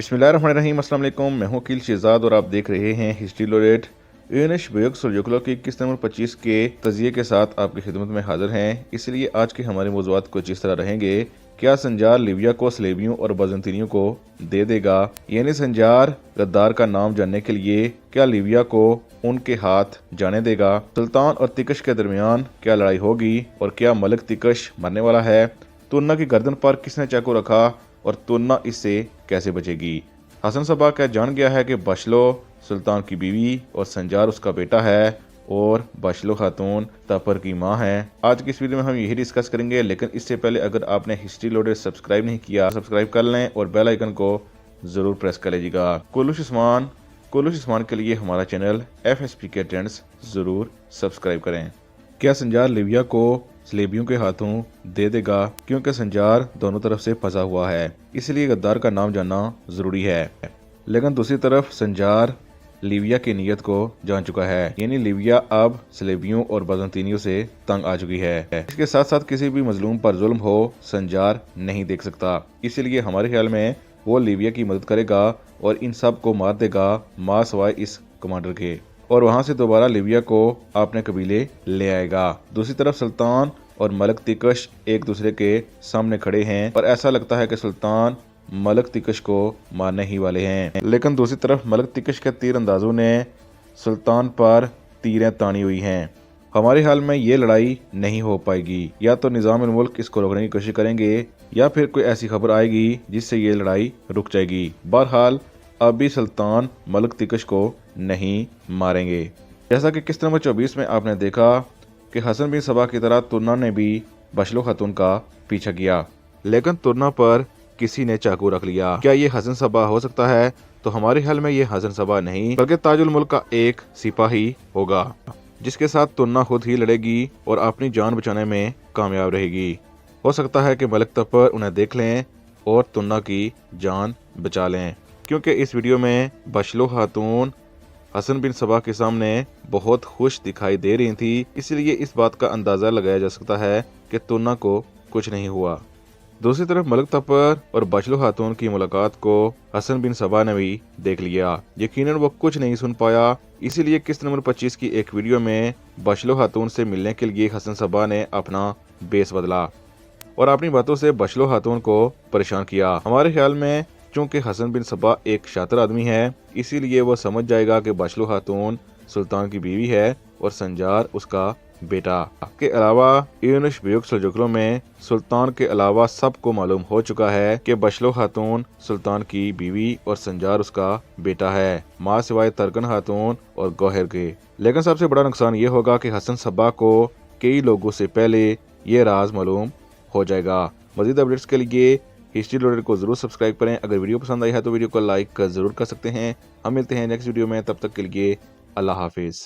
बिस्मिल्लाहिर्रहमानिर्रहीम। अस्सलाम वालेकुम। मैं हूं अकील शहजाद और आप देख रहे हैं हिस्ट्री लोडेड। यूनुस बेग सुलजोकलो की किस्त नंबर 25 के तजिए के साथ आपकी खिदमत में हाजिर हैं। इसलिए आज के हमारे मौज़ूआत कुछ इस तरह रहेंगे। क्या संजार लीबिया को सलेबियों और बाज़ंतीनियों को दे देगा, यानी संजार गद्दार का नाम जानने के लिए क्या लीबिया को उनके हाथ जाने देगा? सुल्तान और तिकश के दरमियान क्या लड़ाई होगी और क्या मलिक तिकश मरने वाला है? तुन्ना की गर्दन पर किसने चाकू रखा और तुन्ना इससे कैसे बचेगी? हसन सबा क्या जान गया है कि बशलो सुल्तान की बीवी और संजार उसका बेटा है और बशलो खातून तपर की माँ है। आज की इस वीडियो में हम यही डिस्कस करेंगे, लेकिन इससे पहले अगर आपने हिस्ट्री लोडेड सब्सक्राइब नहीं किया सब्सक्राइब कर लें और बेल आइकन को जरूर प्रेस कर लीजिएगा। कुलुश उस्मान के लिए हमारा चैनल FSP के ट्रेंड्स जरूर सब्सक्राइब करें। क्या संजार लीबिया को सलेबियों के हाथों दे देगा? क्योंकि संजार दोनों तरफ से फंसा हुआ है, इसलिए गद्दार का नाम जानना जरूरी है। लेकिन दूसरी तरफ संजार लीबिया की नीयत को जान चुका है, यानी लीबिया अब सलेबियों और बाज़ंतीनियों से तंग आ चुकी है। इसके साथ साथ किसी भी मजलूम पर जुल्म हो संजार नहीं देख सकता, इसीलिए हमारे ख्याल में वो लीबिया की मदद करेगा और इन सब को मार देगा, मां सवाए इस कमांडर के, और वहां से दोबारा लीबिया को अपने कबीले ले आएगा। दूसरी तरफ सुल्तान और मलिक तिकश एक दूसरे के सामने खड़े हैं और ऐसा लगता है कि सुल्तान मलिक तिकश को मारने ही वाले हैं। लेकिन दूसरी तरफ मलिक तिकश के तीर अंदाजों ने सुल्तान पर तीरें तानी हुई हैं। हमारे हाल में ये लड़ाई नहीं हो पाएगी, या तो निज़ाम मुल्क इसको रोकने की कोशिश करेंगे या फिर कोई ऐसी खबर आएगी जिससे ये लड़ाई रुक जाएगी। बहरहाल अभी सुल्तान मलिक तिकश को नहीं मारेंगे। जैसा कि किस्त नंबर 24 में आपने देखा कि हसन बिन सबा की तरह तुन्ना ने भी बशलो खातून का पीछा किया, लेकिन तुन्ना पर किसी ने चाकू रख लिया। क्या ये हसन सबा हो सकता है? तो हमारे ख्याल में ये हसन सबा नहीं बल्कि ताजुल मुल्क का एक सिपाही होगा, जिसके साथ तुन्ना खुद ही लड़ेगी और अपनी जान बचाने में कामयाब रहेगी। हो सकता है कि मलिक तपर उन्हें देख लें और तुन्ना की जान बचा लें, क्योंकि इस वीडियो में बशलो खातून हसन बिन सबा के सामने बहुत खुश दिखाई दे रही थी, इसलिए इस बात का अंदाजा लगाया जा सकता है कि तुन्ना को कुछ नहीं हुआ। दूसरी तरफ मलिक तपर और बशलो खातून की मुलाकात को हसन बिन सबा ने भी देख लिया। यकीनन वो कुछ नहीं सुन पाया, इसीलिए किस्त नंबर 25 की एक वीडियो में बशलो खातून से मिलने के लिए हसन सबा ने अपना बेस बदला और अपनी बातों से बशलो खातून को परेशान किया। हमारे ख्याल में चूंकि हसन बिन सबा एक शातिर आदमी है, इसीलिए वो समझ जाएगा कि बशलो खातून सुल्तान की बीवी है और संजार उसका बेटा। के अलावा यूनुस बेग सुलजोकलो में सुल्तान के अलावा सबको मालूम हो चुका है कि बशलो खातून सुल्तान की बीवी और संजार उसका बेटा है, माँ सिवाय तरकन खातून और गौहर के। लेकिन सबसे बड़ा नुकसान ये होगा कि हसन सबा को कई लोगों से पहले ये राज मालूम हो जाएगा। मजीद अपडेट्स के लिए हिस्ट्री लोडेड को जरूर सब्सक्राइब करें। अगर वीडियो पसंद आई है तो वीडियो को लाइक जरूर कर सकते हैं। हम मिलते हैं नेक्स्ट वीडियो में, तब तक के लिए अल्लाह हाफिज।